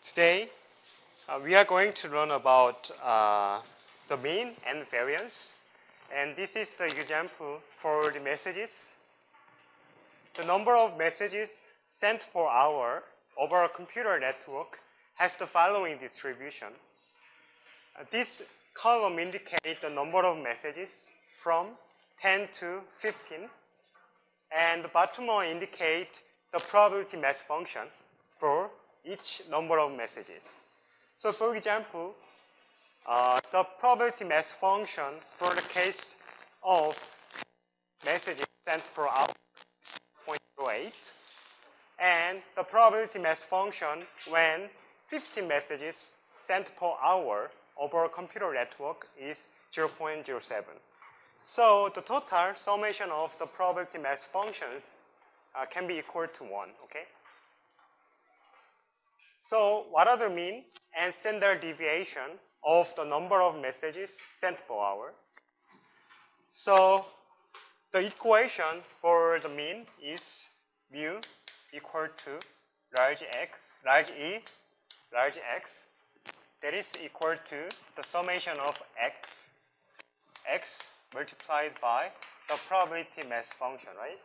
Today, we are going to learn about the mean and variance. And this is the example for the messages. The number of messages sent per hour over a computer network has the following distribution. This column indicates the number of messages from 10 to 15. And the bottom one indicates the probability mass function for each number of messages. So for example, the probability mass function for the case of messages sent per hour is 0.08, and the probability mass function when 50 messages sent per hour over a computer network is 0.07. So the total summation of the probability mass functions can be equal to 1, okay? So what are the mean and standard deviation of the number of messages sent per hour? So the equation for the mean is mu equal to large E, large X, that is equal to the summation of X multiplied by the probability mass function, right?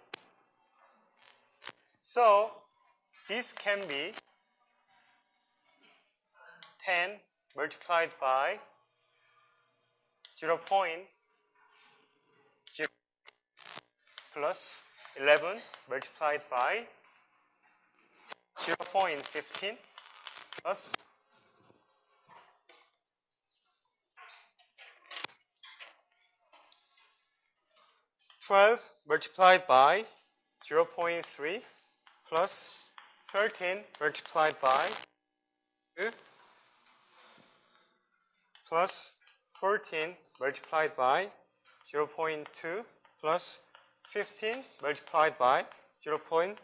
So this can be 10 multiplied by 0.0 plus 11 multiplied by 0.15 plus 12 multiplied by 0.3 plus 13 multiplied by 2 plus 14 multiplied by 0.2 plus 15 multiplied by 0.07.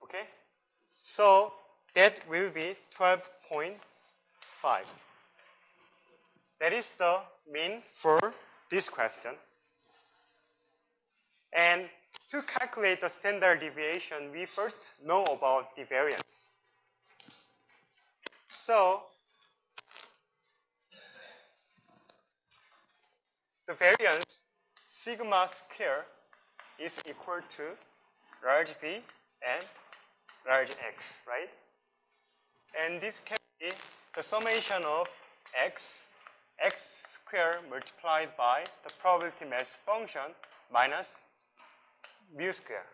Okay? So that will be 12.5. That is the mean for this question. And to calculate the standard deviation, we first know about the variance. So the variance sigma square is equal to large B and large X, right? And this can be the summation of X square multiplied by the probability mass function minus mu square.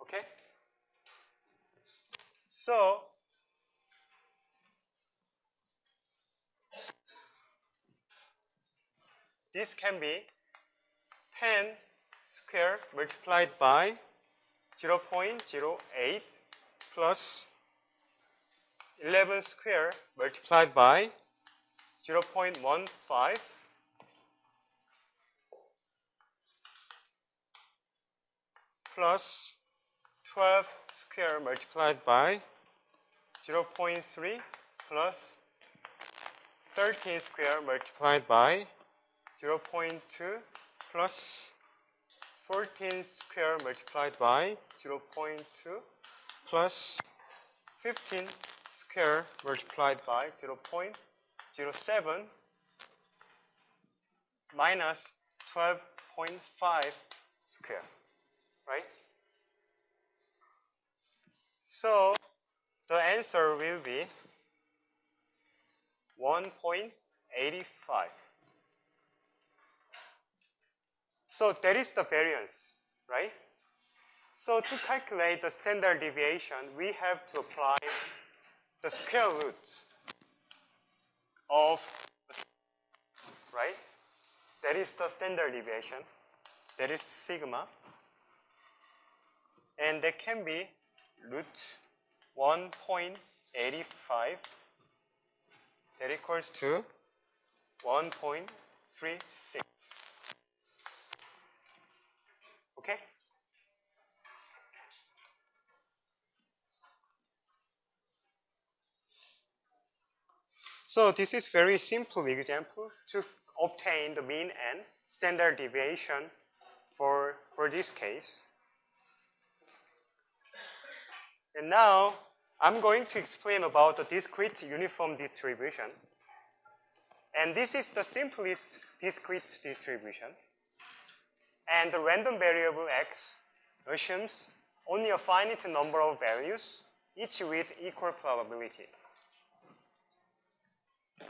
Okay? So this can be 10 square multiplied by 0.08 plus 11 square multiplied by 0.15 plus 12 square multiplied by 0.3 plus 13 square multiplied by 0.2 plus 14 square multiplied by 0.2 plus 15 square multiplied by 0.07 minus 12.5 square, right? So the answer will be 1.85. So that is the variance, right? So to calculate the standard deviation, we have to apply the square root of, right? That is the standard deviation. That is sigma. And that can be root 1.85. That equals to 1.36. Okay? So this is very simple example to obtain the mean and standard deviation for this case. And now I'm going to explain about the discrete uniform distribution. And this is the simplest discrete distribution. And the random variable x assumes only a finite number of values, each with equal probability.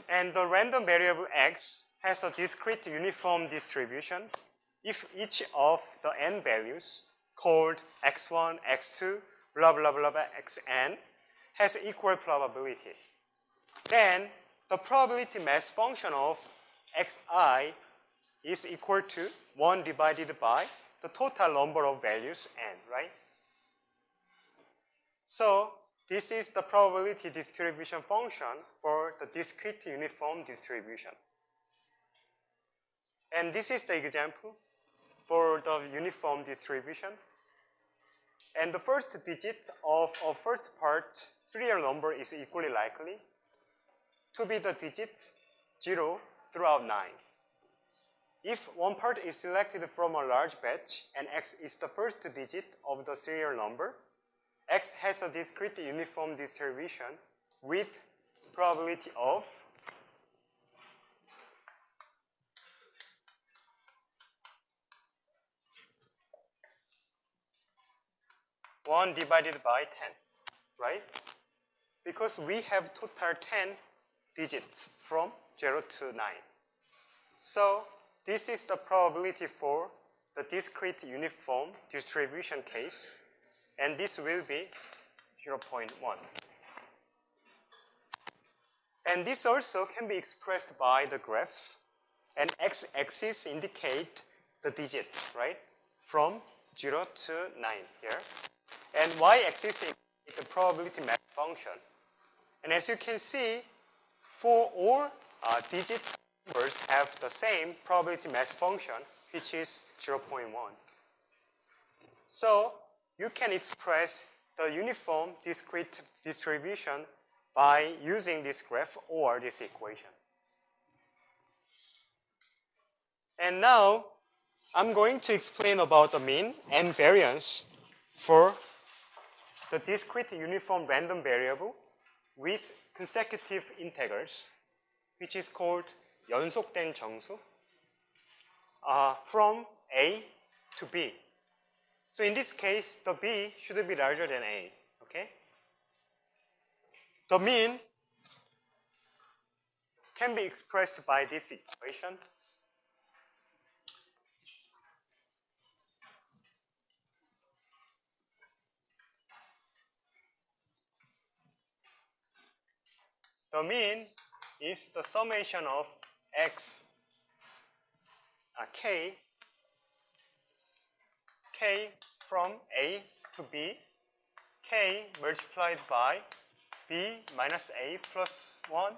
And the random variable x has a discrete uniform distribution if each of the n values, called x1, x2, blah, blah, blah, blah, xn, has equal probability. Then the probability mass function of xi is equal to 1 divided by the total number of values n, right? So this is the probability distribution function for the discrete uniform distribution. And this is the example for the uniform distribution. And the first digit of a first part real number is equally likely to be the digit 0 throughout 9. If one part is selected from a large batch and x is the first digit of the serial number, x has a discrete uniform distribution with probability of 1 divided by 10, right? Because we have total 10 digits from 0 to 9. So this is the probability for the discrete uniform distribution case, and this will be 0.1. And this also can be expressed by the graph, and x-axis indicate the digits, right? From 0 to 9 here. And y-axis is the probability mass function. And as you can see, for all digit numbers have the same probability mass function, which is 0.1. So you can express the uniform discrete distribution by using this graph or this equation. And now I'm going to explain about the mean and variance for the discrete uniform random variable with consecutive integers, which is called 연속된 정수, from A to B. So in this case, the B should be larger than A, okay? The mean can be expressed by this equation. The mean is the summation of x, k from A to B, k multiplied by B minus A plus 1,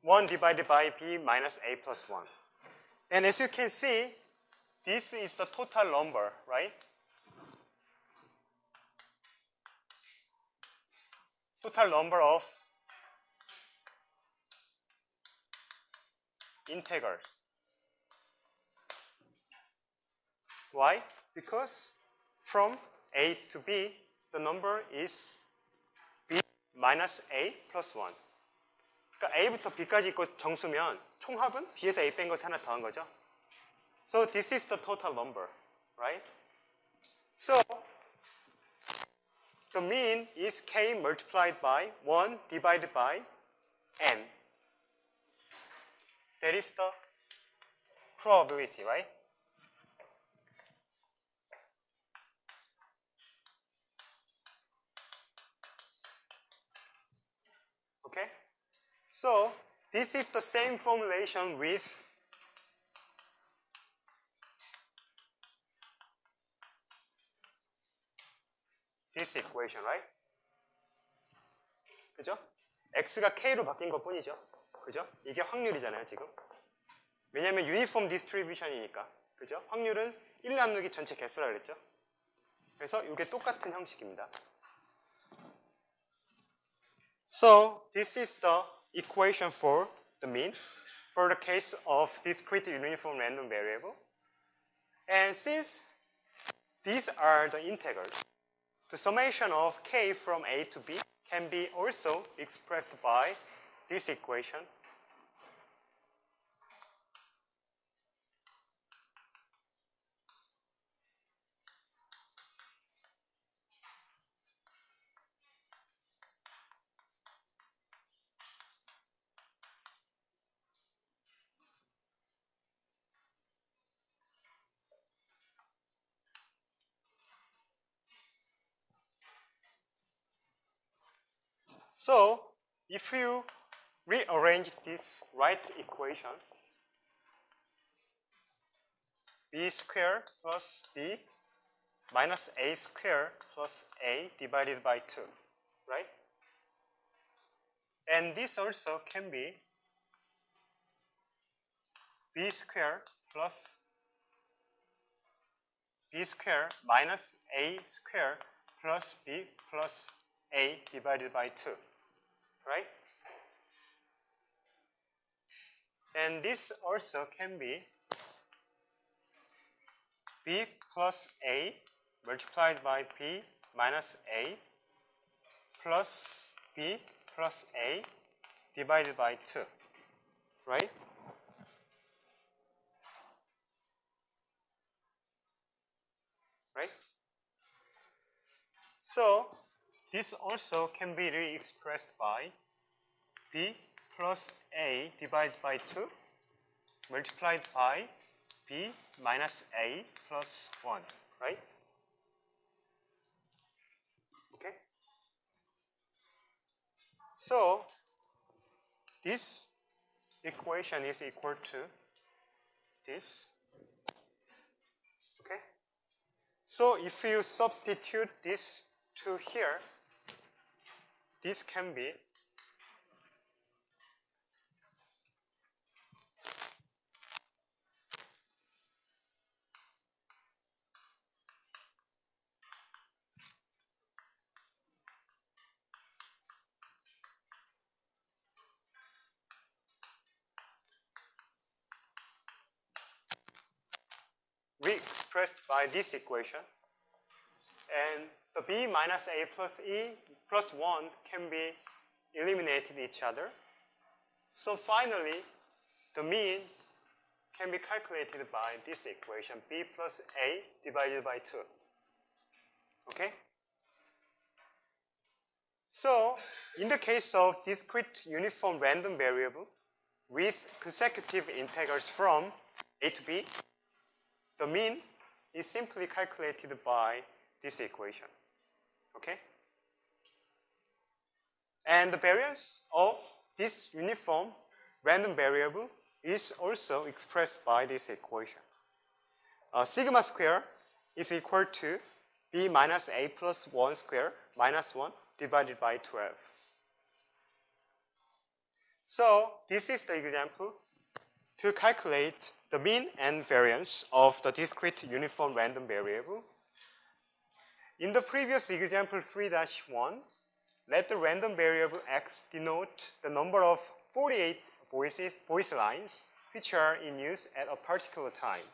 1 divided by B minus A plus 1. And as you can see, this is the total number, right? Total number of integers. Why? Because from A to B, the number is B minus A plus 1. 그러니까 A부터 B까지 있고 정수면 총합은 B에서 A 뺀 것이 하나 더한 거죠. So this is the total number, right? So the mean is K multiplied by 1 divided by N. That is the probability, right? Okay? So this is the same formulation with this equation, right? 그죠? x가 k로 바뀐 것 뿐이죠. 그죠? 이게 확률이잖아요, 지금. 왜냐하면 유니폼 디스트리뷰션이니까. 그죠? 확률은 1 나누기 전체 개수라 그랬죠? 그래서 이게 똑같은 형식입니다. So this is the equation for the mean for the case of discrete uniform random variable. And since these are the integers, the summation of k from A to B can be also expressed by this equation. So, if you rearrange this right equation, b squared plus b minus a squared plus a divided by 2, right? And this also can be b squared plus b squared minus a squared plus b plus a divided by 2, right? And this also can be b plus a multiplied by b minus a plus b plus a divided by 2, right? Right? So, this also can be re-expressed by b plus a divided by 2 multiplied by b minus a plus 1, right? Okay? So, this equation is equal to this. Okay? So, if you substitute this to here, this can be re-expressed by this equation, and the b minus a plus e plus 1 can be eliminated each other. So finally, the mean can be calculated by this equation, b plus a divided by 2. Okay? So, in the case of discrete uniform random variable with consecutive integrals from a to b, the mean is simply calculated by this equation. Okay? And the variance of this uniform random variable is also expressed by this equation. Sigma square is equal to b minus a plus 1 square minus 1 divided by 12. So this is the example to calculate the mean and variance of the discrete uniform random variable. In the previous example 3-1, let the random variable x denote the number of 48 voice lines which are in use at a particular time.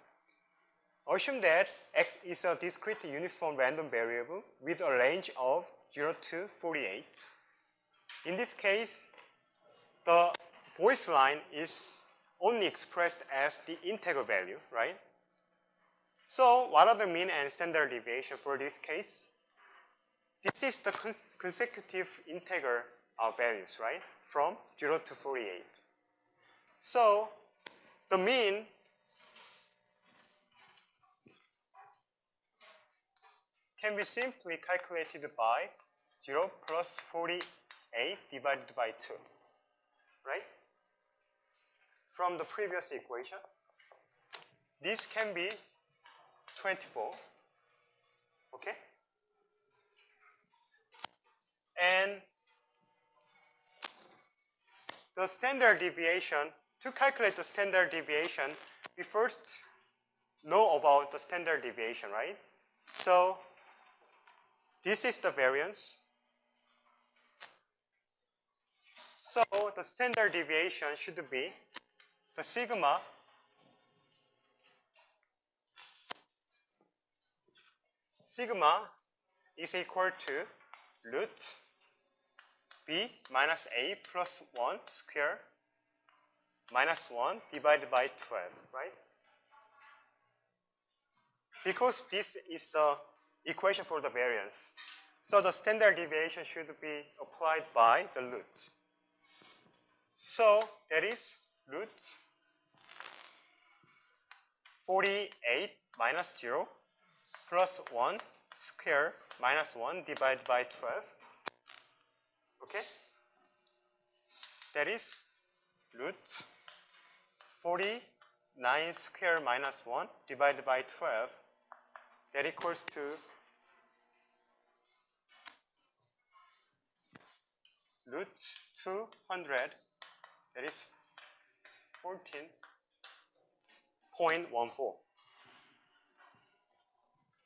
Assume that x is a discrete uniform random variable with a range of 0 to 48. In this case, the voice line is only expressed as the integer value, right? So what are the mean and standard deviation for this case? This is the consecutive integer values, right? From 0 to 48. So the mean can be simply calculated by 0 plus 48 divided by 2, right? From the previous equation, this can be 24, okay? And the standard deviation, to calculate the standard deviation, we first know about the standard deviation, right? So this is the variance. So the standard deviation should be the sigma is equal to root b minus a plus 1 square minus 1 divided by 12, right? Because this is the equation for the variance, so the standard deviation should be applied by the root. So that is root 48 minus 0 plus 1 square minus 1 divided by 12. Okay? That is root 49 square minus 1 divided by 12. That equals to root 200. That is 14.14.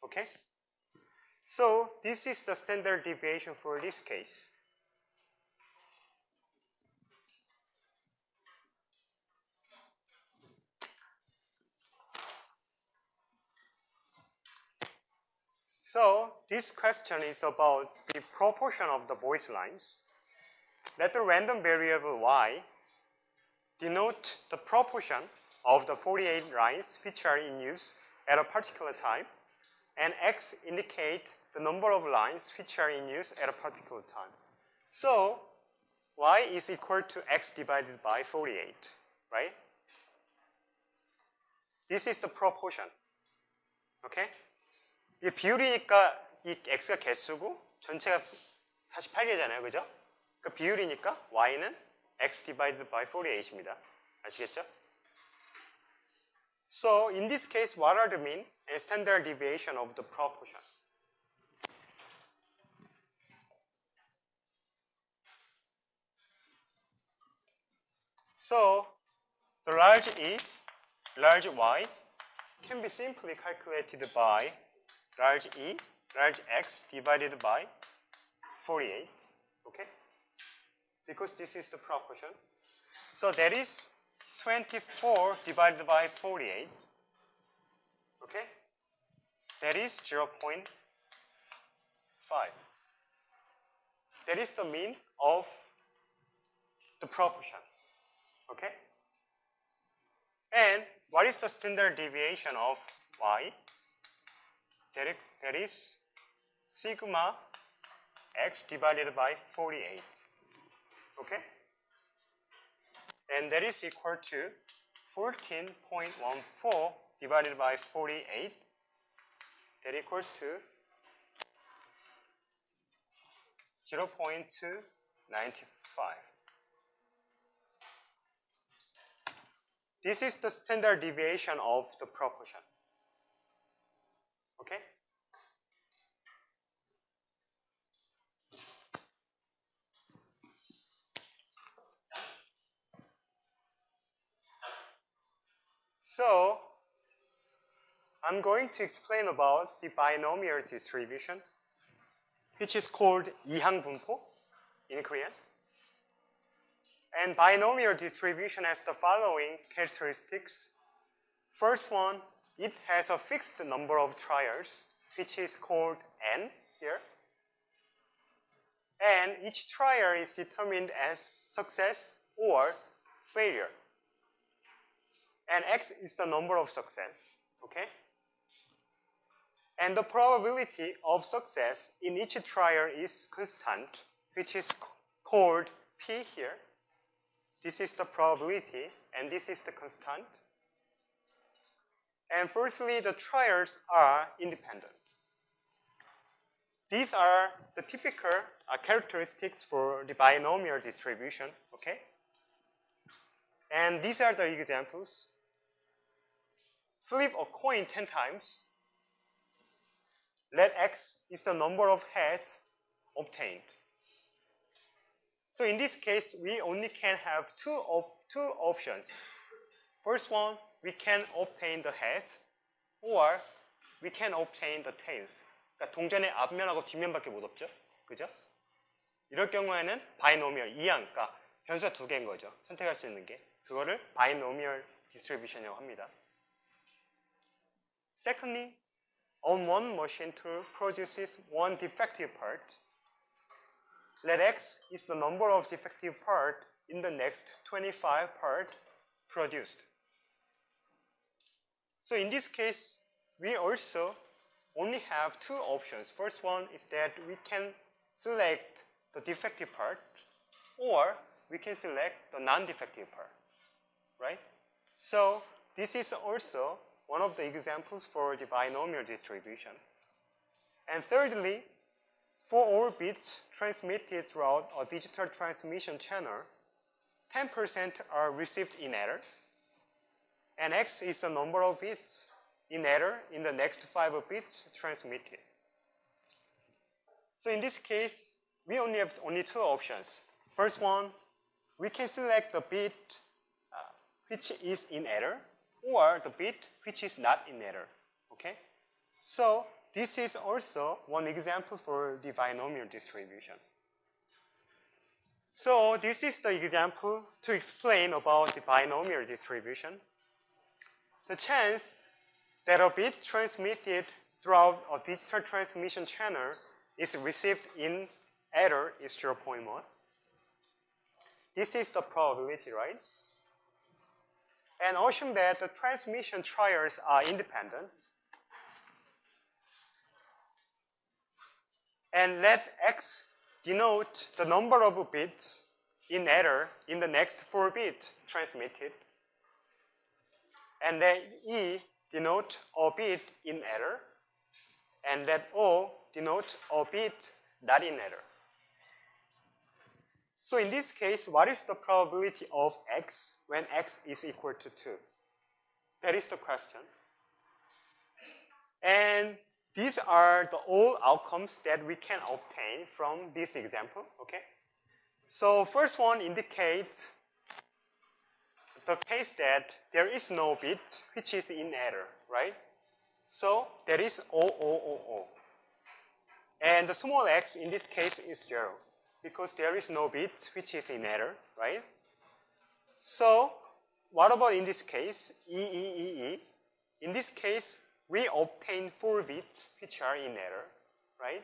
Okay? So this is the standard deviation for this case. So this question is about the proportion of the voice lines. Let the random variable y denote the proportion of the 48 lines which are in use at a particular time, and x indicate the number of lines which are in use at a particular time. So y is equal to x divided by 48, right? This is the proportion. Okay? 이 비율이니까 이 x가 개수고 전체가 48개잖아요. 그죠? 그 비율이니까 y는 x divided by 48입니다. 아시겠죠? So in this case, what are the mean and standard deviation of the proportion? So the large E, large Y can be simply calculated by large E, large X divided by 48, okay? Because this is the proportion. So that is 24 divided by 48, okay? That is 0.5. That is the mean of the proportion, okay? And what is the standard deviation of Y? That is sigma x divided by 48, okay? And that is equal to 14.14 divided by 48. That equals to 0.295. This is the standard deviation of the proportion. Okay? So, I'm going to explain about the binomial distribution, which is called 이항분포 in Korean. And binomial distribution has the following characteristics. First one, it has a fixed number of trials, which is called n here. And each trial is determined as success or failure. And x is the number of success, okay? And the probability of success in each trial is constant, which is called p here. This is the probability, and this is the constant. And firstly, the trials are independent. These are the typical characteristics for the binomial distribution, okay? And these are the examples. Flip a coin 10 times. Let x is the number of heads obtained. So in this case, we only can have two options. First one, we can obtain the heads, or we can obtain the tails. 그러니까 동전의 앞면하고 뒷면밖에 못 얻죠. 그죠? 이럴 경우에는 바이노미얼, 이항, 그러니까 변수가 두 개인 거죠. 선택할 수 있는 게. 그거를 바이노미얼 디스트리뷰션이라고 합니다. Secondly, on one machine tool produces one defective part, let X is the number of defective parts in the next 25 parts produced. So in this case, we also only have two options. First one is that we can select the defective part, or we can select the non-defective part, right? So this is also one of the examples for the binomial distribution. And thirdly, for all bits transmitted throughout a digital transmission channel, 10% are received in error, and X is the number of bits in error in the next 5 bits transmitted. So in this case, we only have two options. First one, we can select the bit which is in error, or the bit which is not in error, okay? So this is also one example for the binomial distribution. So this is the example to explain about the binomial distribution. The chance that a bit transmitted throughout a digital transmission channel is received in error is 0.1. This is the probability, right? And assume that the transmission trials are independent. And let X denote the number of bits in error in the next 4 bits transmitted. And let E denote a bit in error. And let O denote a bit not in error. So in this case, what is the probability of X when X is equal to 2? That is the question. And these are the all outcomes that we can obtain from this example, okay? So first one indicates the case that there is no bit which is in error, right? So there is O. And the small x in this case is 0 because there is no bit which is in error, right? So what about in this case, E? In this case, we obtain 4 bits which are in error, right?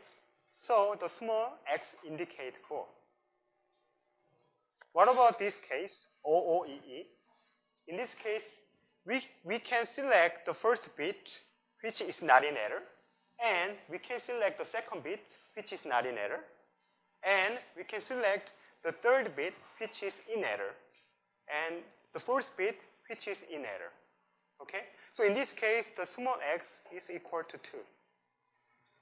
So the small x indicates 4. What about this case, OOEE? In this case, we can select the first bit which is not in error, and we can select the second bit which is not in error, and we can select the third bit which is in error, and the fourth bit which is in error. Okay? So in this case, the small x is equal to 2.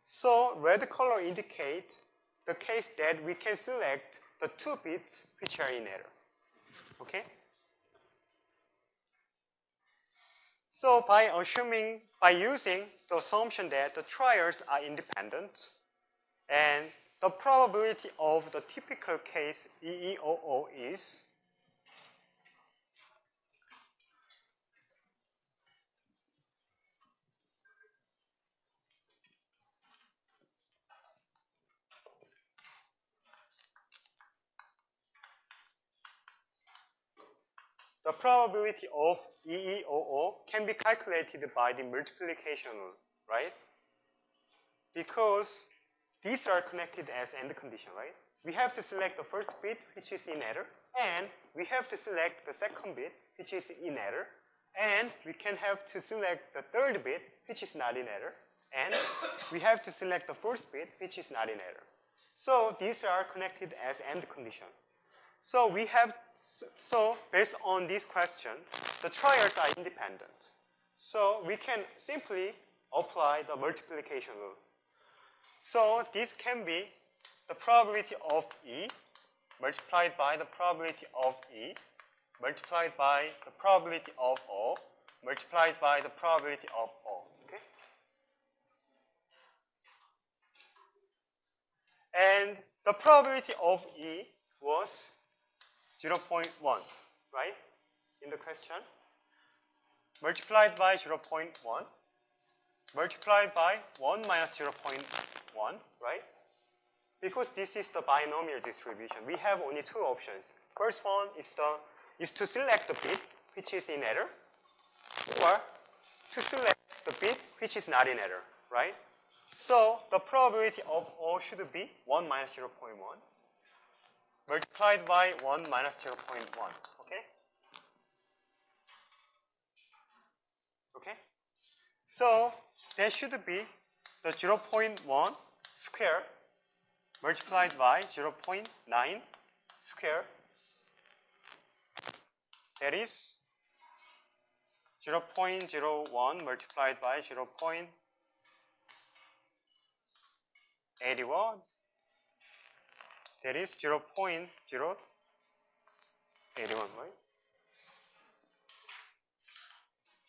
So red color indicates the case that we can select the 2 bits which are in error. Okay? So by using the assumption that the trials are independent, and the probability of the typical case EEOO is the probability of EEOO can be calculated by the multiplication rule, right? Because these are connected as end condition, right? We have to select the first bit which is in error, and we have to select the second bit which is in error, and we can have to select the third bit which is not in error, and we have to select the fourth bit which is not in error. So these are connected as end condition. So based on this question, the trials are independent. So we can simply apply the multiplication rule. So this can be the probability of E multiplied by the probability of E multiplied by the probability of O multiplied by the probability of O. Okay? And the probability of E was 0.1, right, in the question, multiplied by 0.1, multiplied by 1 minus 0.1, right? Because this is the binomial distribution, we have only 2 options. First one is to select the bit which is in error, or to select the bit which is not in error, right? So the probability of O should be 1 minus 0.1 multiplied by 1 minus 0.1, okay? Okay? So that should be the 0.1 square multiplied by 0.9 square. That is 0.01 multiplied by 0.81. That is 0.081, right?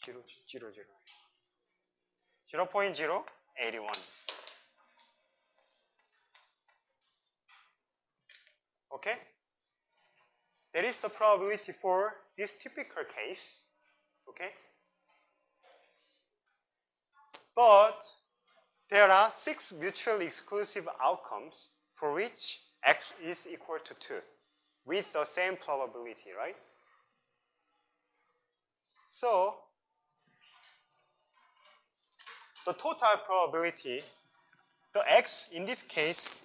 0.081. Okay? That is the probability for this typical case. Okay? But there are 6 mutually exclusive outcomes for which x is equal to 2 with the same probability, right? So the total probability, the x in this case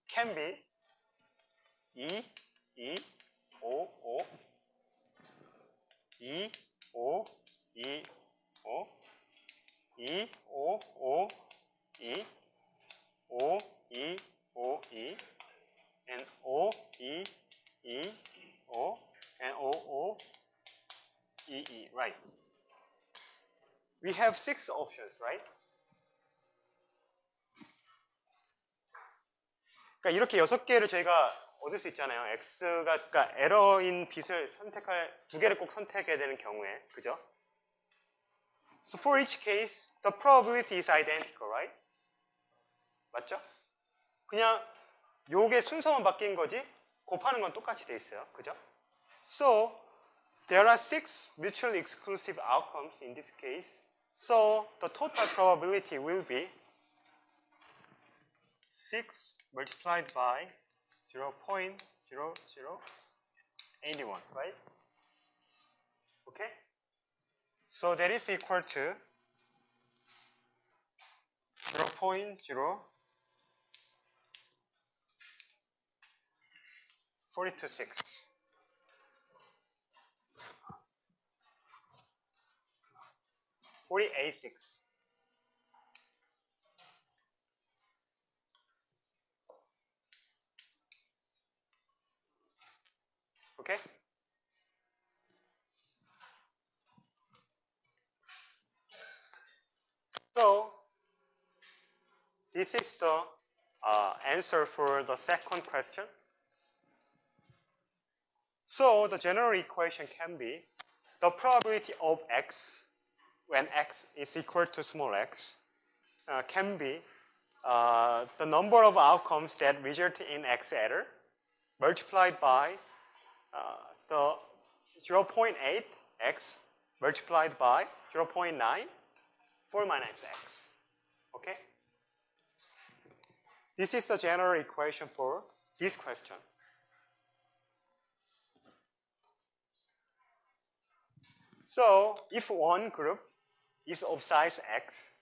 can be E, O, O, E, O, E, O, E, O, O, E, O, E, O, E, and O, E, E, O, and O, O, E, E, right? We have 6 options, right? 그러니까 이렇게 6개를 저희가 얻을 수 있잖아요. x가, 그러니까 에러인 빛을 선택할, 2개를 꼭 선택해야 되는 경우에, 그죠? So for each case, the probability is identical, right? 맞죠? 그냥 요게 순서만 바뀐 거지 곱하는 건 똑같이 돼 있어요. 그죠? So there are 6 mutually exclusive outcomes in this case. So the total probability will be 6 multiplied by 0.0081, right? Okay? So that is equal to 0.0426. (48.6). Okay? So this is the answer for the second question. So the general equation can be the probability of x when x is equal to small x can be the number of outcomes that result in x error multiplied by the 0.8x multiplied by 0.9 4 minus x. Okay? This is the general equation for this question. So if one group is of size x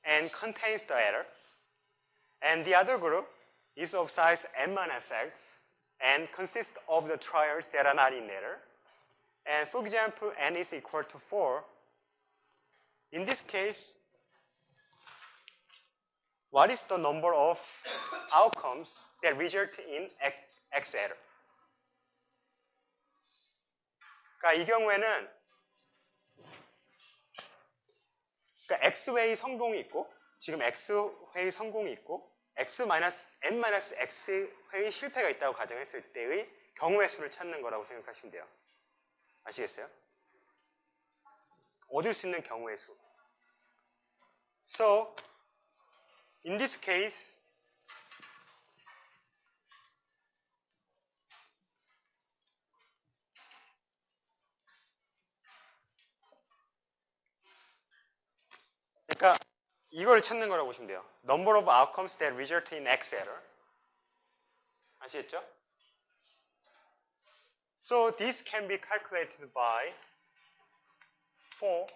and contains the error, and the other group is of size n minus x and consists of the trials that are not in error, and for example, n is equal to 4, in this case, what is the number of outcomes that result in x error? 그러니까 이 경우에는 그러니까 x회의 성공이 있고 지금 x회의 성공이 있고 x-n-x회의 실패가 있다고 가정했을 때의 경우의 수를 찾는 거라고 생각하시면 돼요. 아시겠어요? 얻을 수 있는 경우의 수. So, in this case, 그러니까 이걸 찾는 거라고 보시면 돼요. Number of outcomes that result in X error. 아시겠죠? So this can be calculated by 4x.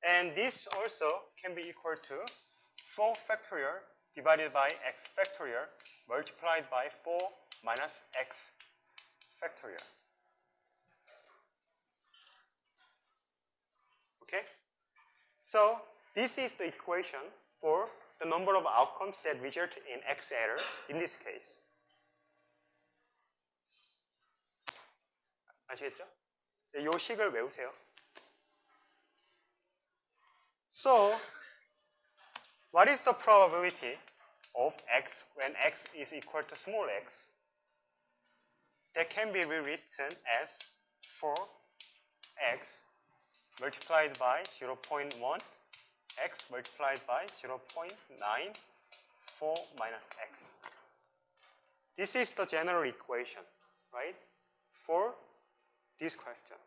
And this also can be equal to 4 factorial divided by x factorial multiplied by 4 minus x factorial. Okay? So this is the equation for the number of outcomes that result in x error in this case. 아시겠죠? 이 식을 외우세요. So, what is the probability of x when x is equal to small x? That can be rewritten as 4x multiplied by 0.1 x multiplied by 0.9 4 minus x. This is the general equation, right, for this question.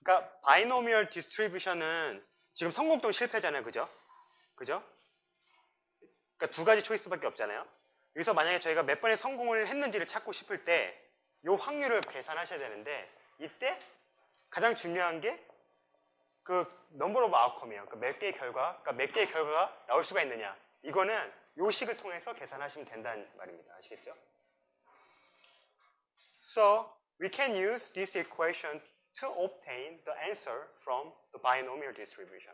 그러니까 바이노미얼 디스트리뷰션은 지금 성공 또는 실패잖아요. 그죠? 그죠? 그러니까 두 가지 초이스밖에 없잖아요. 여기서 만약에 저희가 몇 번의 성공을 했는지를 찾고 싶을 때 이 확률을 계산하셔야 되는데 이때 가장 중요한 게 그 넘버 오브 아웃컴이에요. 그러니까 몇 개의 결과가 나올 수가 있느냐. 이거는 이 식을 통해서 계산하시면 된다는 말입니다. 아시겠죠? So, we can use this equation to obtain the answer from the binomial distribution.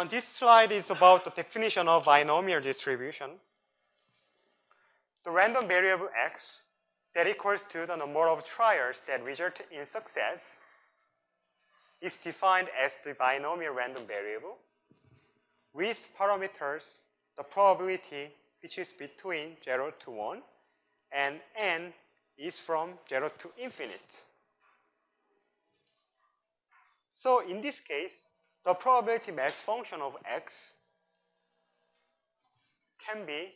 This slide is about the definition of binomial distribution. The random variable x that equals to the number of trials that result in success is defined as the binomial random variable with parameters the probability which is between 0 to 1 and n is from 0 to infinite. So in this case, the probability mass function of x can be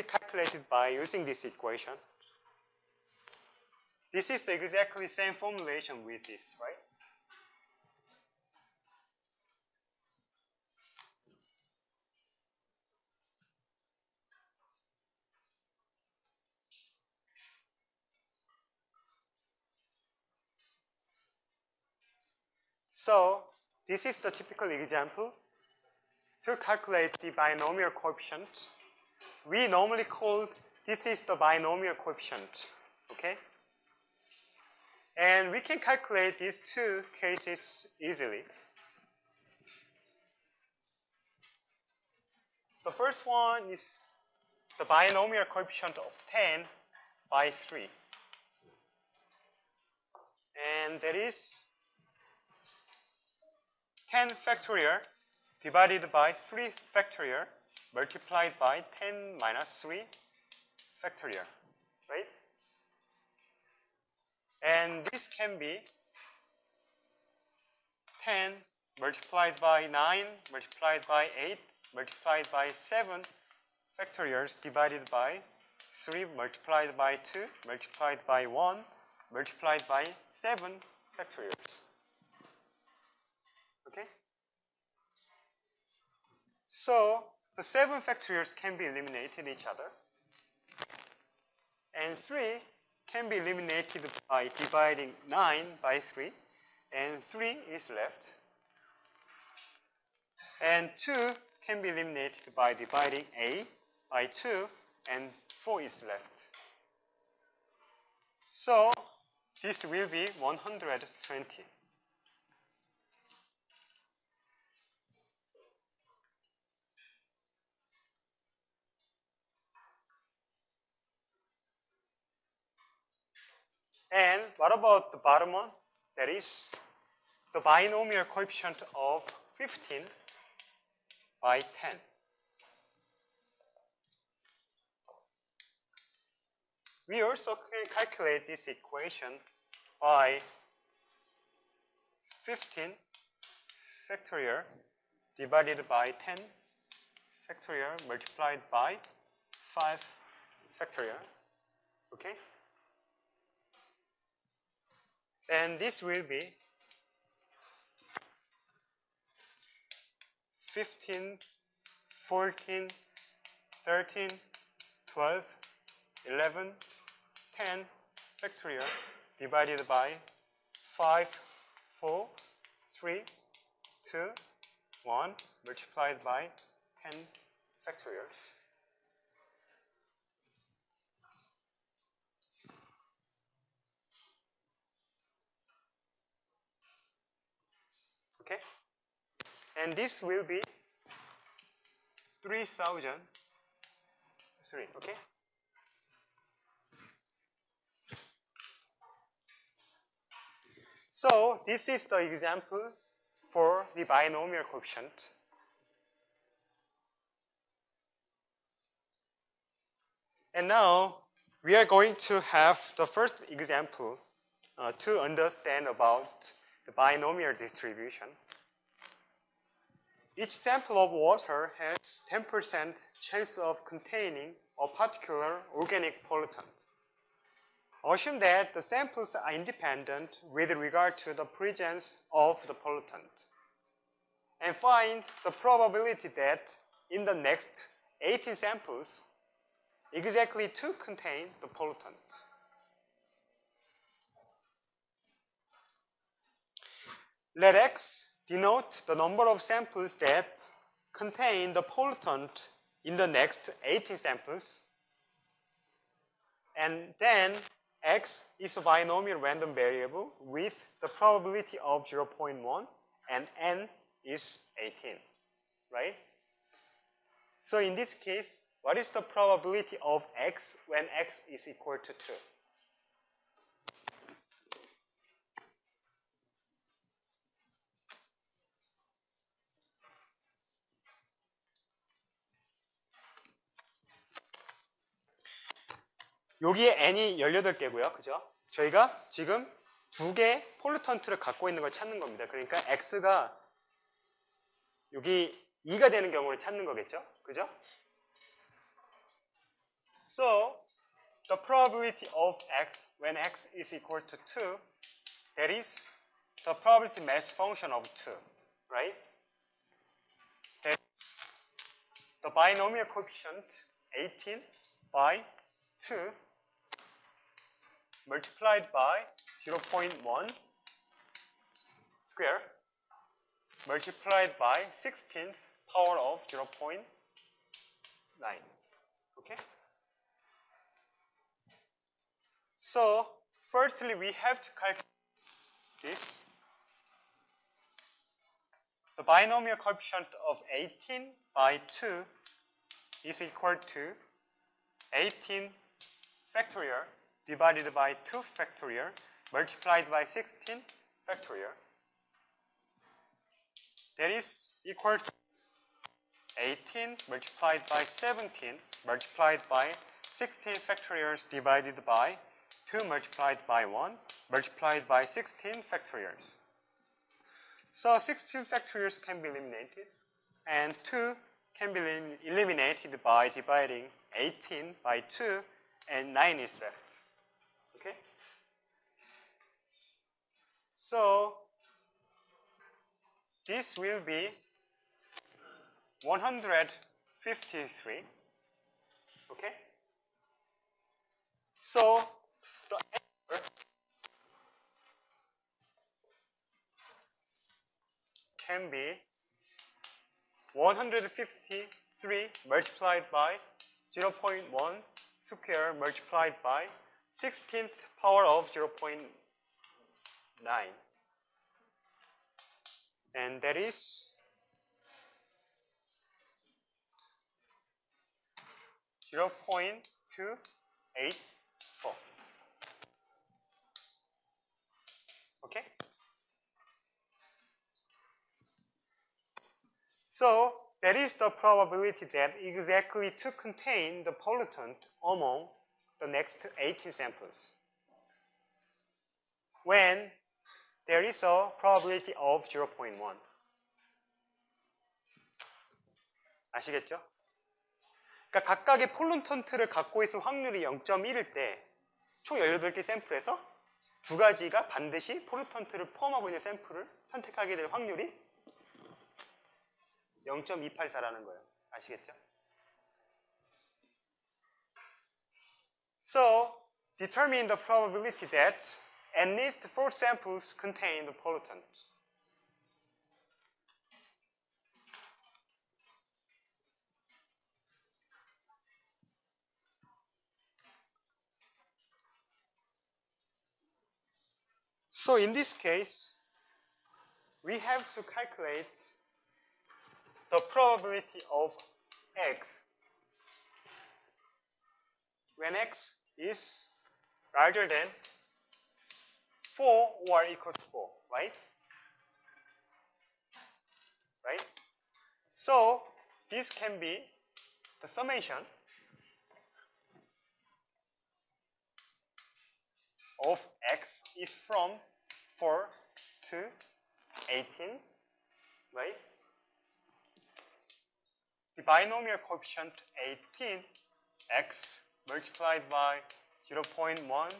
calculated by using this equation. This is the exactly same formulation with this, right? So, this is the typical example to calculate the binomial coefficient. We normally call this is the binomial coefficient, okay? And we can calculate these two cases easily. The first one is the binomial coefficient of 10 by 3. And that is 10 factorial divided by 3 factorial multiplied by 10 minus 3 factorial, right? And this can be 10 multiplied by 9 multiplied by 8 multiplied by 7 factorials divided by 3 multiplied by 2 multiplied by 1 multiplied by 7 factorials. Okay? So, the 7 factorials can be eliminated each other. And 3 can be eliminated by dividing 9 by 3. And 3 is left. And 2 can be eliminated by dividing a by 2. And 4 is left. So, this will be 120. And what about the bottom one? That is the binomial coefficient of 15 by 10. We also can calculate this equation by 15 factorial divided by 10 factorial multiplied by 5 factorial. Okay? And this will be 15, 14, 13, 12, 11, 10 factorial divided by 5, 4, 3, 2, 1 multiplied by 10 factorials. Okay? And this will be 3003, okay? So this is the example for the binomial coefficient. And now we are going to have the first example to understand about the binomial distribution. Each sample of water has 10% chance of containing a particular organic pollutant. Assume that the samples are independent with regard to the presence of the pollutant. And find the probability that in the next 18 samples, exactly 2 contain the pollutant. Let X denote the number of samples that contain the pollutant in the next 18 samples. And then X is a binomial random variable with the probability of 0.1 and N is 18, right? So in this case, what is the probability of X when X is equal to 2? 여기에 N이 18개고요. 그죠? 저희가 지금 2개 폴루턴트를 갖고 있는 걸 찾는 겁니다. 그러니까 X가 여기 2가 되는 경우를 찾는 거겠죠? 그죠? So, the probability of X when X is equal to 2, that is the probability mass function of 2, right? That is the binomial coefficient 18 by 2 multiplied by 0.1 square multiplied by 16th power of 0.9. Okay? So, firstly, we have to calculate this. The binomial coefficient of 18 by 2 is equal to 18 factorial divided by 2 factorial multiplied by 16 factorial. That is equal to 18 multiplied by 17 multiplied by 16 factorials divided by 2 multiplied by 1 multiplied by 16 factorials. So 16 factorials can be eliminated and 2 can be eliminated by dividing 18 by 2 and 9 is left. Okay? So this will be 153. Okay? So the answer can be 153 multiplied by 0.1 square multiplied by 16th power of 0.9. And that is 0.284. So that is the probability that exactly to contain the pollutant among the next 18 samples. When there is a probability of 0.1. 아시겠죠? 그러니까 각각의 폴루턴트를 갖고 있을 확률이 0.1일 때 총 18개 샘플에서 두 가지가 반드시 폴루턴트를 포함하고 있는 샘플을 선택하게 될 확률이 0.284라는 거예요. 아시겠죠? So, determine the probability that at least 4 samples contain the pollutant. So in this case, we have to calculate the probability of x when x is larger than 4 or equal to 4, right? Right? So this can be the summation of x is from 4 to 18, right? The binomial coefficient 18, x multiplied by 0.1,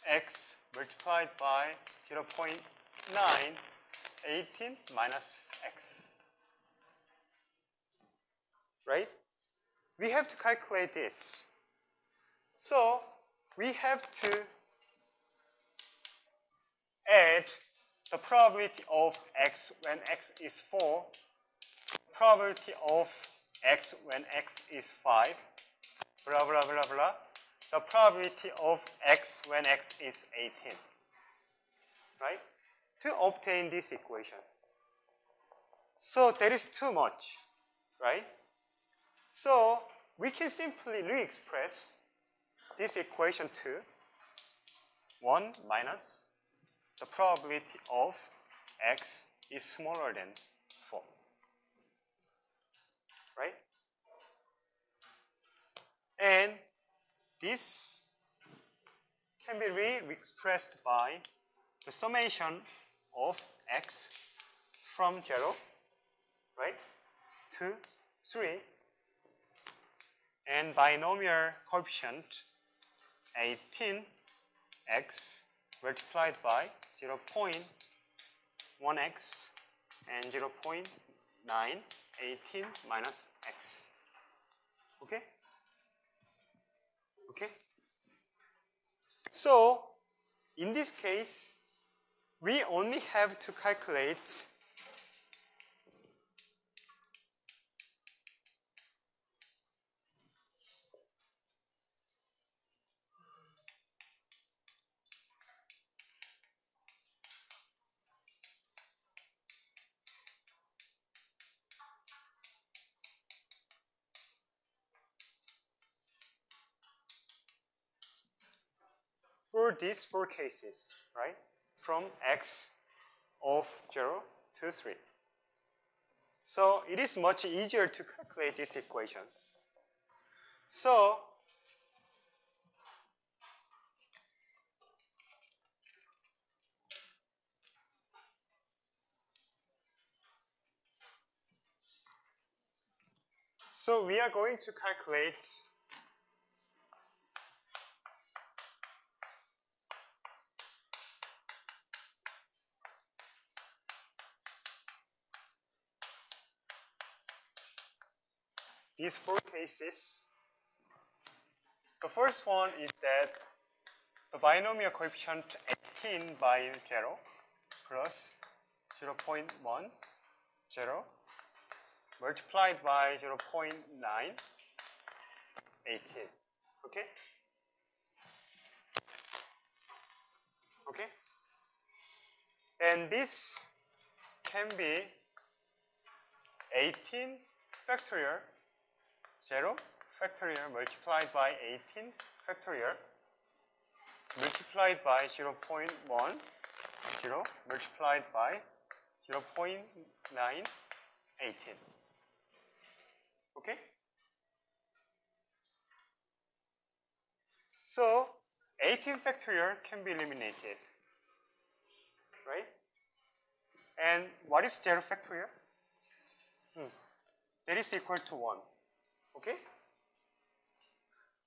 x multiplied by 0.9, 18 minus x, right? We have to calculate this. So we have to add the probability of x when x is 4, probability of x when x is 5, blah, blah, blah, blah, the probability of x when x is 18, right? To obtain this equation. So that is too much, right? So we can simply re-express this equation to 1 minus the probability of x is smaller than 4, right? And this can be re-expressed by the summation of x from 0, right, to 3, and binomial coefficient 18x multiplied by 0.1x and 0.9, 18 minus x. Okay? Okay? So, in this case, we only have to calculate for these 4 cases, right? From x of 0 to 3. So it is much easier to calculate this equation. So we are going to calculate these 4 cases. The first one is that the binomial coefficient 18 by 0 plus 0.1, 0 multiplied by 0.9, 18. Okay? Okay? And this can be 18 factorial 0 factorial multiplied by 18 factorial multiplied by 0.1, 0 multiplied by 0.9, 18. Okay? So 18 factorial can be eliminated, right? And what is 0 factorial? That is equal to 1. Okay?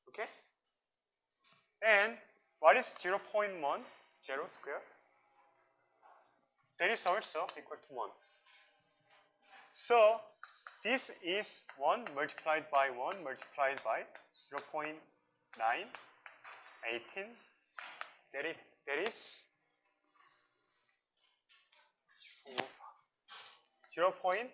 Okay? And what is 0.1? 0 square? That is also equal to 1. So this is 1 multiplied by 1 multiplied by 0.9, 18. That is 0.15.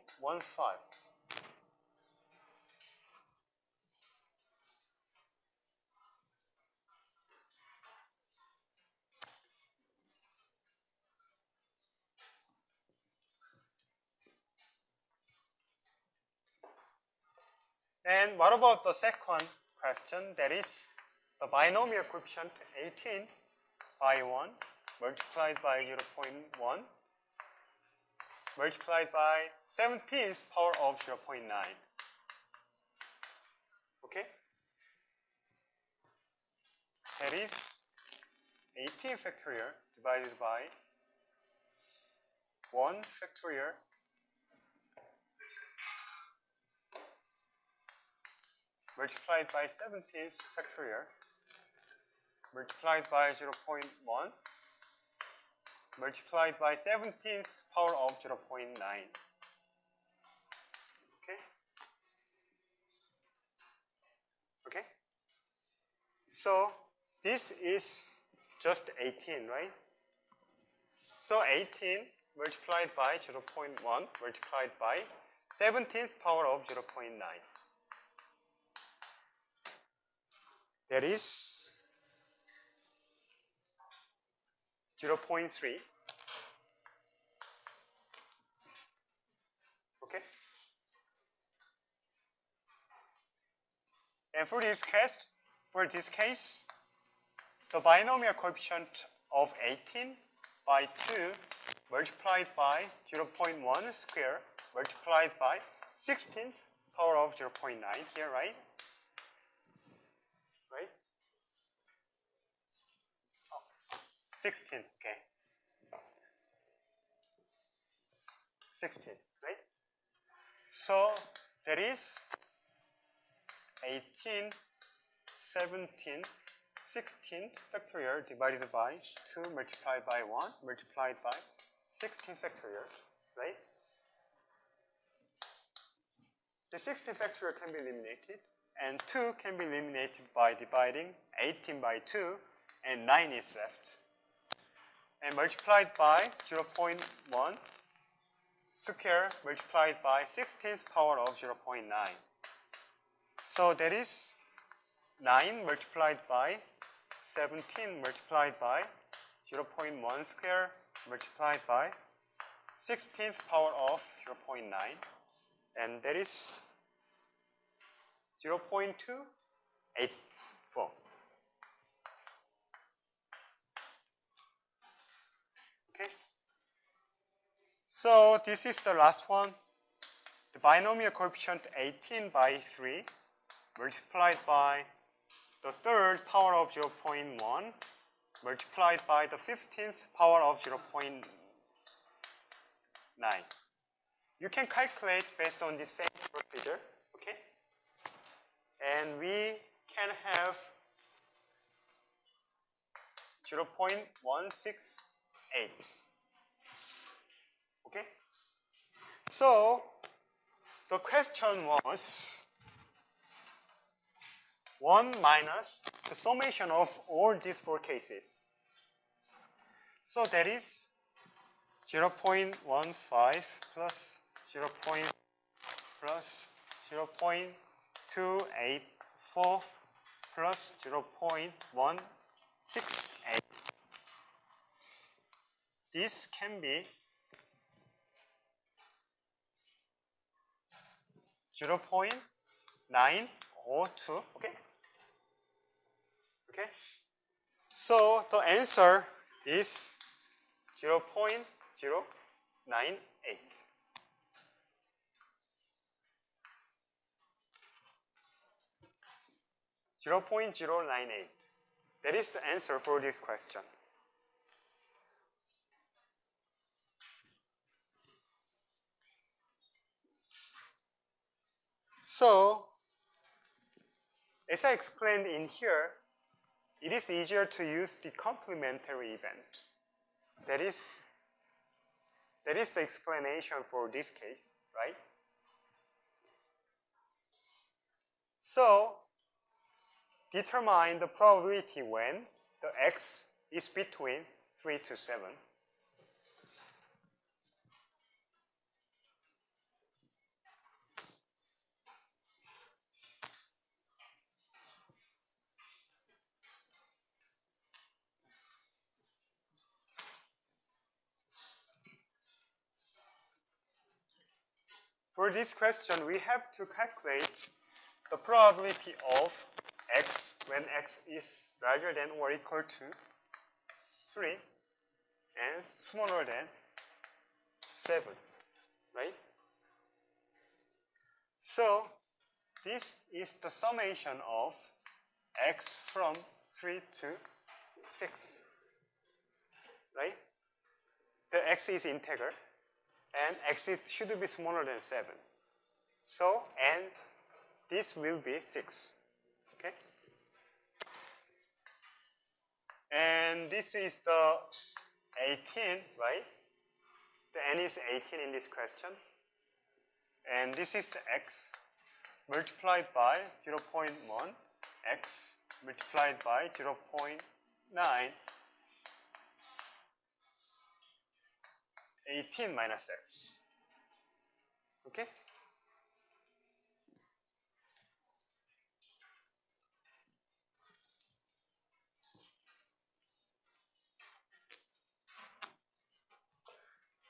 And what about the second question? That is the binomial coefficient 18 by 1 multiplied by 0.1 multiplied by 17th power of 0.9. Okay? That is 18 factorial divided by 1 factorial multiplied by 17th factorial multiplied by 0.1 multiplied by 17th power of 0.9. Okay? Okay? So this is just 18, right? So 18 multiplied by 0.1 multiplied by 17th power of 0.9. That is 0.3. Okay? And for this case, the binomial coefficient of 18 by 2 multiplied by 0.1 square multiplied by 16th power of 0.9 here, right? Right? Oh, 16, okay. 16, right? So that is 18, 17, 16 factorial divided by 2 multiplied by 1 multiplied by 16 factorial, right? The 16 factorial can be eliminated, and 2 can be eliminated by dividing 18 by 2, and 9 is left. And multiplied by 0.1 square multiplied by 16th power of 0.9. So that is 9 multiplied by 17 multiplied by 0.1 square multiplied by 16th power of 0.9, and that is 0.284. Okay? So this is the last one. The binomial coefficient 18 by 3 multiplied by the third power of 0.1 multiplied by the 15th power of 0.9. You can calculate based on the same procedure, okay? And we can have 0.168. Okay? So the question was 1 minus the summation of all these 4 cases. So that is 0.15 plus 0.284 plus 0.168. This can be 0.902, okay? Okay? So the answer is 0.098. 0.098. That is the answer for this question. So, as I explained in here, it is easier to use the complementary event. That is the explanation for this case, right? So, determine the probability when the x is between 3 to 7. For this question, we have to calculate the probability of x when x is larger than or equal to 3 and smaller than 7, right? So this is the summation of x from 3 to 6, right? The x is integer, and x should be smaller than 7. So, and this will be 6, okay? And this is the 18, right? The n is 18 in this question. And this is the x multiplied by 0.1, x multiplied by 0.9, 18 minus x. Okay?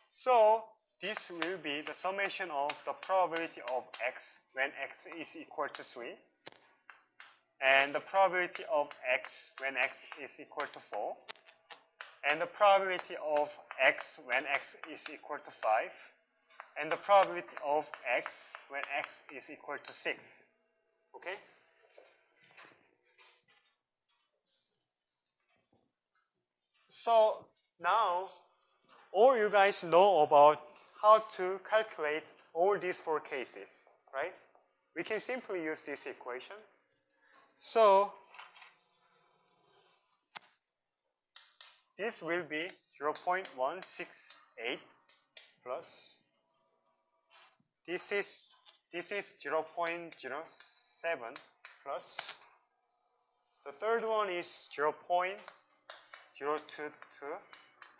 So this will be the summation of the probability of x when x is equal to 3, and the probability of x when x is equal to 4, and the probability of x when x is equal to 5, and the probability of x when x is equal to 6. Okay? So now all you guys know about how to calculate all these 4 cases, right? We can simply use this equation. So this will be 0.168 plus this is 0.07 plus the third one is 0.022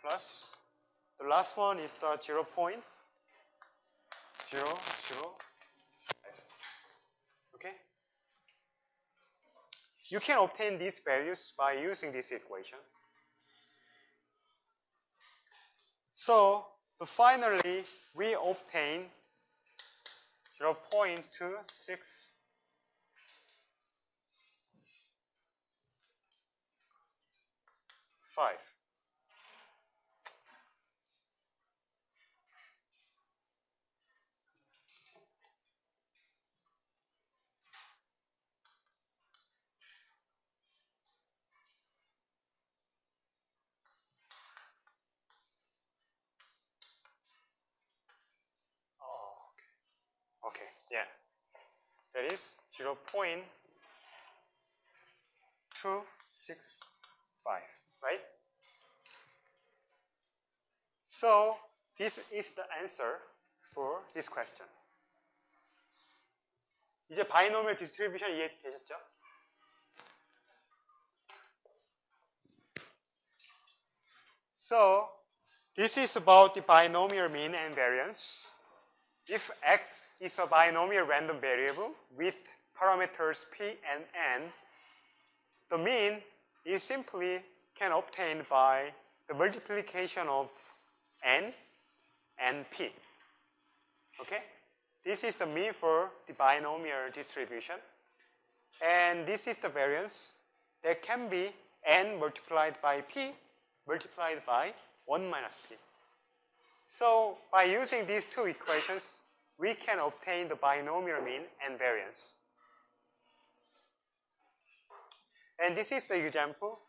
plus the last one is the 0.005. Okay? You can obtain these values by using this equation. So finally, we obtain 0.265. Okay, yeah. That is 0.265, right? So this is the answer for this question. 이제 바이노미얼 디스트리뷰션 이해되셨죠? So this is about the binomial mean and variance. If x is a binomial random variable with parameters p and n, the mean is simply can obtain by the multiplication of n and p. Okay? This is the mean for the binomial distribution. And this is the variance that can be n multiplied by p multiplied by 1 minus p. So by using these 2 equations, we can obtain the binomial mean and variance. And this is the example.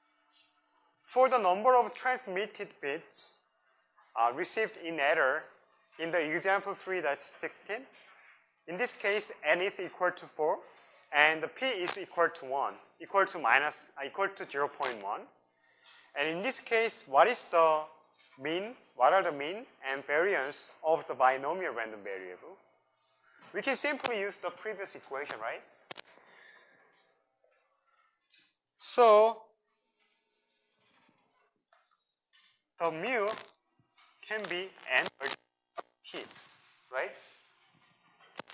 For the number of transmitted bits received in error in the example 3-16, in this case, n is equal to 4, and the p is equal to 1, equal to 0.1. And in this case, what is the mean? What are the mean and variance of the binomial random variable? We can simply use the previous equation, right? So, the mu can be n p, right?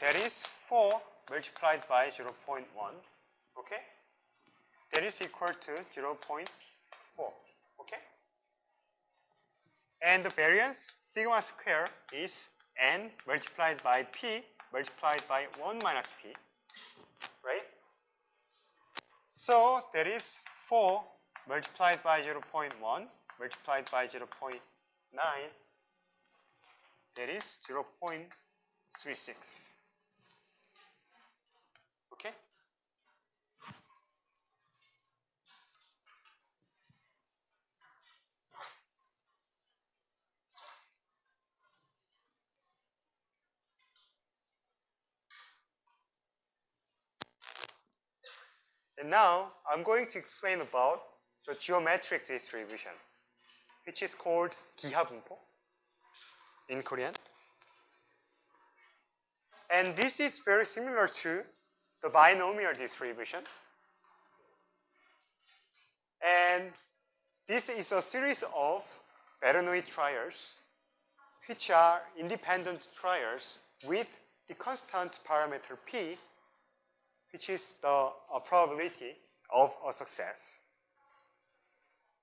That is 4 multiplied by 0.1, okay? That is equal to 0.4, okay? And the variance, sigma square, is n multiplied by p multiplied by 1 minus p, right? So that is 4 multiplied by 0.1 multiplied by 0.9, that is 0.36. Okay? And now I'm going to explain about the geometric distribution, which is called 기하분포 in Korean. And this is very similar to the binomial distribution. And this is a series of Bernoulli trials, which are independent trials with the constant parameter p, which is the probability of a success.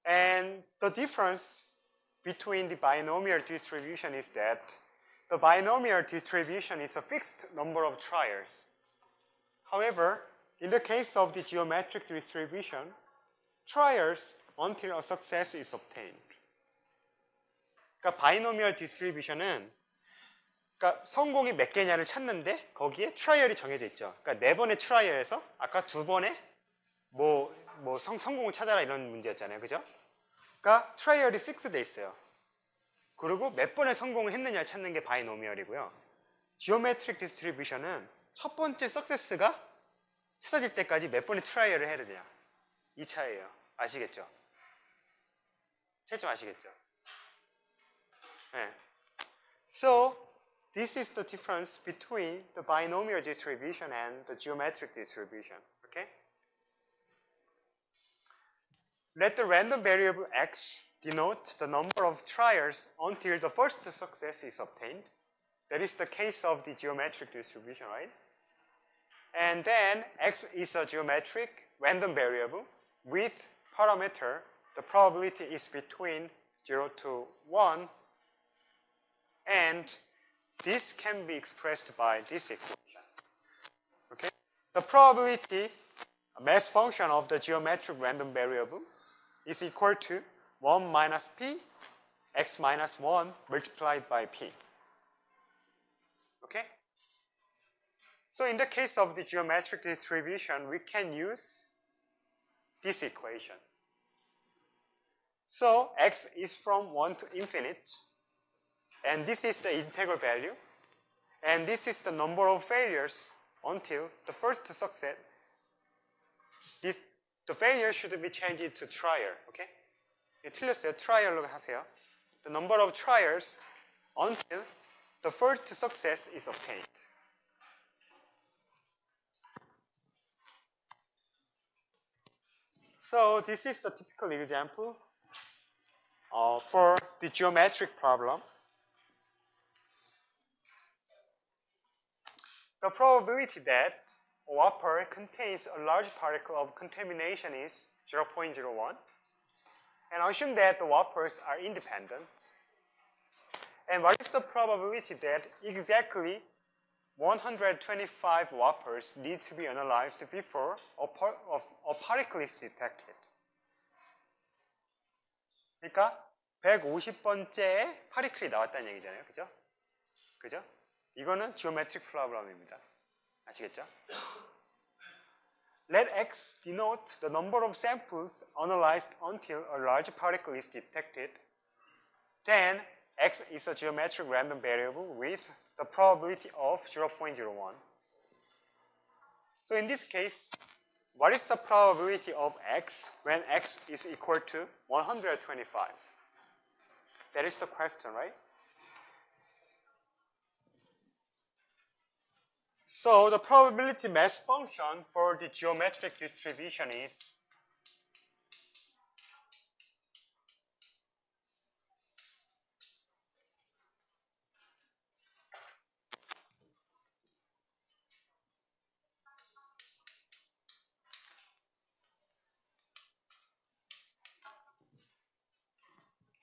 And the difference between the binomial distribution is that the binomial distribution is a fixed number of trials. However, in the case of the geometric distribution, trials until a success is obtained. 그러니까 바이노미얼 디스트리뷰션은 그러니까 성공이 몇 개냐를 찾는데 거기에 트라이얼이 정해져 있죠. 그러니까 4번의 트라이얼에서 아까 2번의 성공을 찾아라 이런 문제였잖아요. 그죠? 그러니까 트라이얼이 픽스돼 있어요. 그리고 몇 번의 성공을 했느냐를 찾는 게 바이노미얼이고요. 지오메트릭 디스트리뷰션은 첫 번째 석세스가 찾아질 때까지 몇 번의 트라이얼을 해야 되냐. 이 차이예요. 아시겠죠? 차이점 아시겠죠? 네. So, this is the difference between the binomial distribution and the geometric distribution. Okay? Let the random variable x denote the number of trials until the first success is obtained. That is the case of the geometric distribution, right? And then x is a geometric random variable with parameter. The probability is between 0 to 1. And this can be expressed by this equation. Okay? The probability mass function of the geometric random variable is equal to 1 minus p, x minus 1 multiplied by p. Okay? So in the case of the geometric distribution, we can use this equation. So x is from 1 to infinite. And this is the integral value. And this is the number of failures until the first success. The failure should be changed into trial. Okay? 틀렸어요. trial로 하세요. The number of trials until the first success is obtained. So this is the typical example for the geometric problem. The probability that a whopper contains a large particle of contamination is 0.01. And assume that the whoppers are independent. And what is the probability that exactly 125 whoppers need to be analyzed before a particle is detected? 그러니까 150번째에 파리클이 나왔다는 얘기잖아요. 그죠? 그죠? 이거는 geometric problem입니다. 아시겠죠? Let x denote the number of samples analyzed until a large particle is detected. Then x is a geometric random variable with the probability of 0.01. So in this case, what is the probability of x when x is equal to 125? That is the question, right? So the probability mass function for the geometric distribution is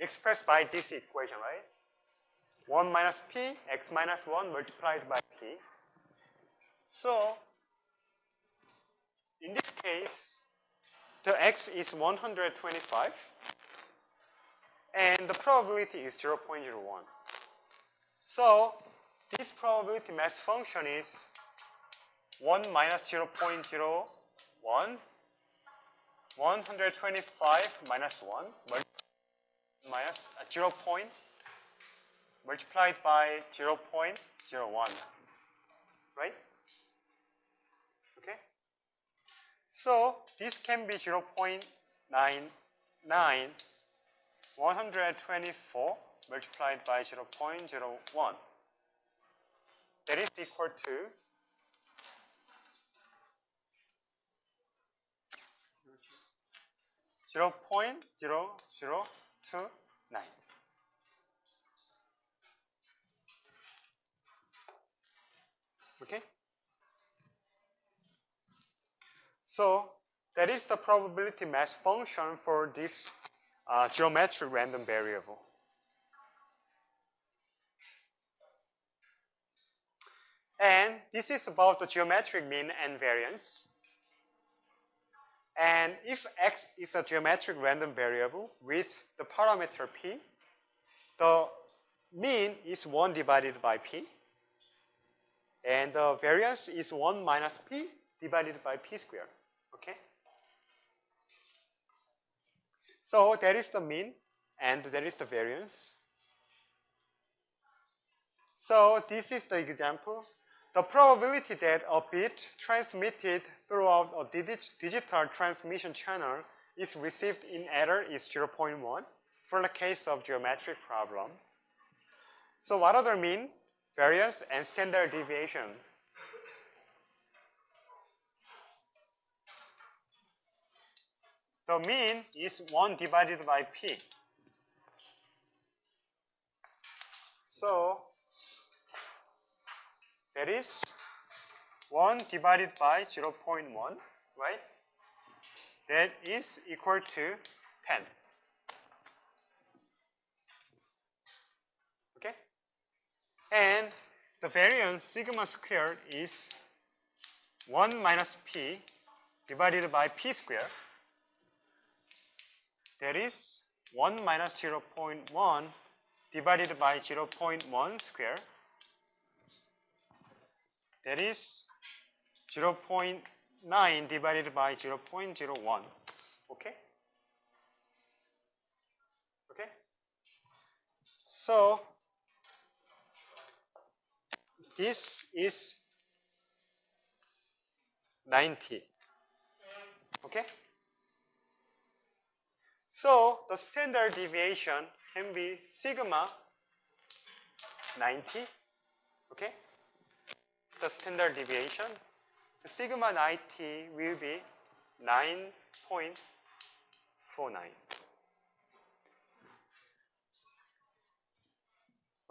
expressed by this equation, right? 1 minus p, x minus 1 multiplied by p. So, in this case, the x is 125, and the probability is 0.01. So, this probability mass function is 1 minus 0.01, 125 minus 1, minus 0 point multiplied by 0.01, right? Okay? So this can be 0.99, 124 multiplied by 0.01. That is equal to 0.0029. Okay? So that is the probability mass function for this geometric random variable. And this is about the geometric mean and variance. And if x is a geometric random variable with the parameter p, the mean is 1 divided by p, and the variance is 1 minus p divided by p squared. Okay? So that is the mean, and that is the variance. So this is the example. The probability that a bit transmitted throughout a digital transmission channel is received in error is 0.1 for the case of geometric problem. So what are the mean, variance, and standard deviation? The mean is 1 divided by p. So that is 1 divided by 0.1, right? That is equal to 10. Okay? And the variance sigma squared is 1 minus p divided by p squared. That is 1 minus 0.1 divided by 0.1 squared. That is 0.9 divided by 0.01. Okay? Okay? So this is 90. Okay? So the standard deviation can be sigma 90. Okay? The standard deviation. The sigma 90 will be 9.49.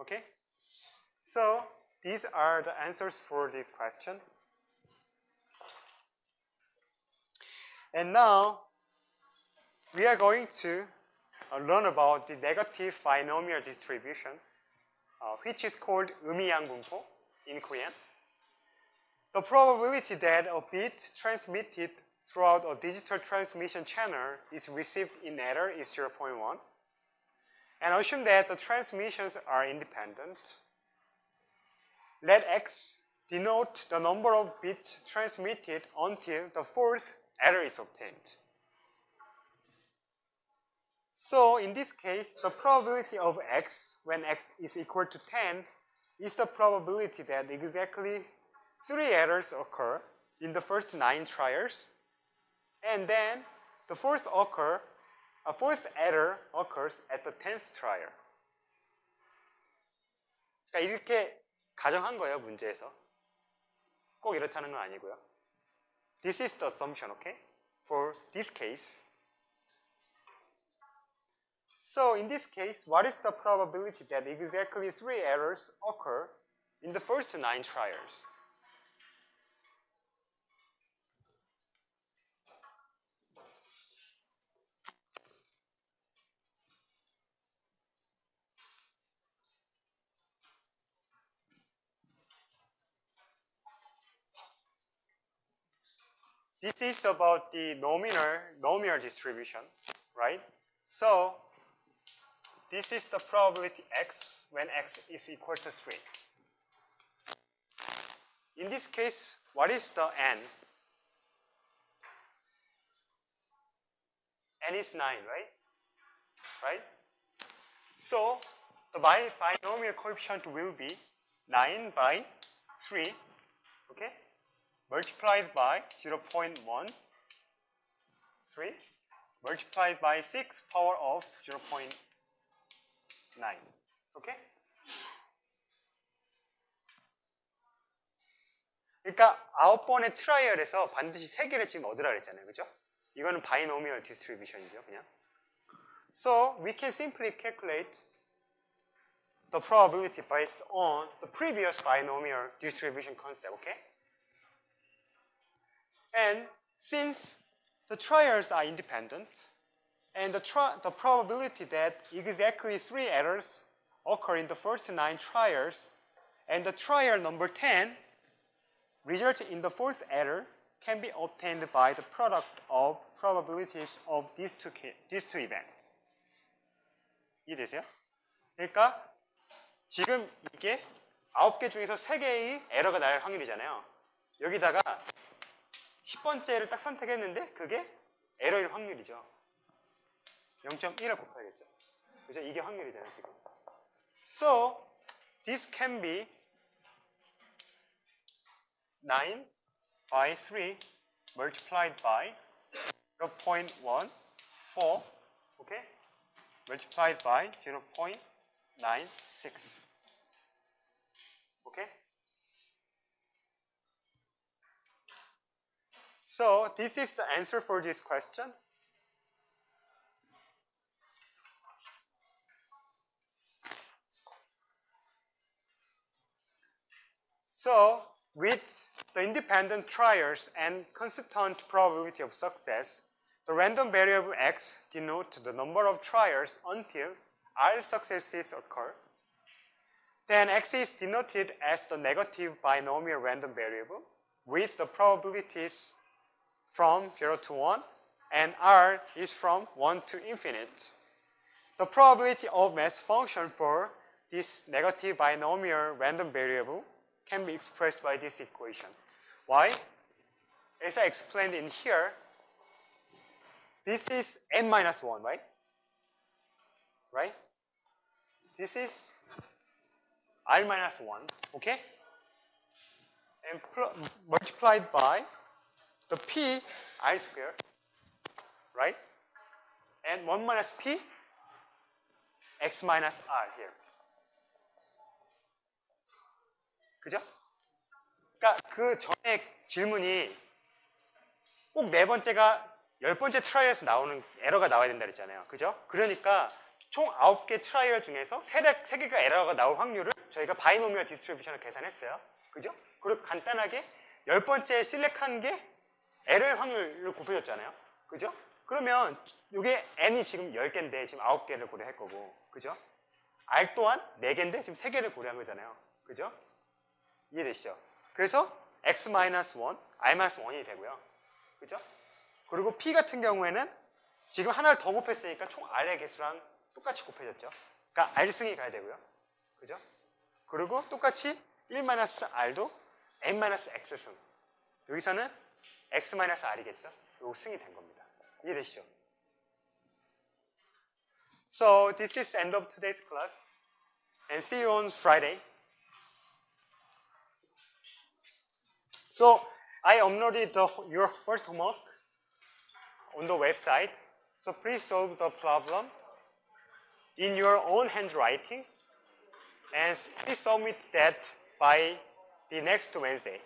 Okay? So these are the answers for this question. And now we are going to learn about the negative binomial distribution, which is called 의미양분포 in Korean. The probability that a bit transmitted throughout a digital transmission channel is received in error is 0.1. And assume that the transmissions are independent. Let x denote the number of bits transmitted until the fourth error is obtained. So in this case, the probability of x when x is equal to 10 is the probability that exactly 3 errors occur in the first 9 trials, and then the fourth error occurs at the 10th trial. 그러니까 이렇게 가정한 거예요, 문제에서. 꼭 이렇다는 건 아니고요. This is the assumption, okay? For this case. So in this case, what is the probability that exactly 3 errors occur in the first 9 trials? This is about the nominal distribution, right? So this is the probability x when x is equal to 3. In this case, what is the n? N is 9, right? Right? So the binomial coefficient will be 9 by 3, okay? Multiplied by 0.13, multiplied by 6 power of 0.9. 오케이? 그러니까 9번의 트라이얼에서 반드시 3개를 지금 얻으라 그랬잖아요. 그죠? 이거는 바이노미얼 디스트리뷰션이죠, 그냥. So we can simply calculate the probability based on the previous binomial distribution concept, okay? And since the trials are independent, and the probability that exactly 3 errors occur in the first 9 trials, and the trial number 10 result in the fourth error can be obtained by the product of probabilities of these two events. 이해되세요? 그러니까 지금 이게 9개 중에서 3개의 에러가 날 확률이잖아요. 여기다가 10번째를 딱 선택했는데 그게 에러일 확률이죠. 0.1을 곱해야겠죠. 그죠? 이게 확률이잖아요, 지금. So, this can be 9 by 3 multiplied by 0.14, okay? Multiplied by 0.96, okay? So this is the answer for this question. So with the independent trials and consistent probability of success, the random variable x denotes the number of trials until all successes occur. Then x is denoted as the negative binomial random variable with the probabilities from 0 to 1, and r is from 1 to infinite. The probability of mass function for this negative binomial random variable can be expressed by this equation. Why? As I explained in here, this is n minus 1, right? Right? This is r minus 1, okay? And multiplied by the p r squared, right? And 1 minus p x minus r here. 그죠? 그러니까 그 전에 질문이 꼭 4번째가 10번째 트라이얼에서 나오는 에러가 나와야 된다 그랬잖아요. 그죠? 그러니까 총 9개 트라이얼 중에서 3개가 에러가 나올 확률을 저희가 바이노미얼 디스트리뷰션을 계산했어요. 그죠? 그리고 간단하게 10번째 실렉한 게 에러의 확률을 곱해줬잖아요. 그죠? 그러면 이게 n이 지금 10개인데 지금 9개를 고려할 거고, 그죠? r 또한 4개인데 지금 3개를 고려한 거잖아요. 그죠? 이해되시죠? 그래서 x-1, r-1이 되고요. 그죠? 그리고 p 같은 경우에는 지금 하나를 더 곱했으니까 총 r의 개수랑 똑같이 곱해졌죠. 그러니까 r승이 가야 되고요. 그죠? 그리고 똑같이 1-r도 n-x승. 여기서는 x-r이겠죠? 요 승이 된 겁니다. 이해되시죠? So this is the end of today's class. And see you on Friday. So I uploaded your first homework on the website. So please solve the problem in your own handwriting. And please submit that by the next Wednesday.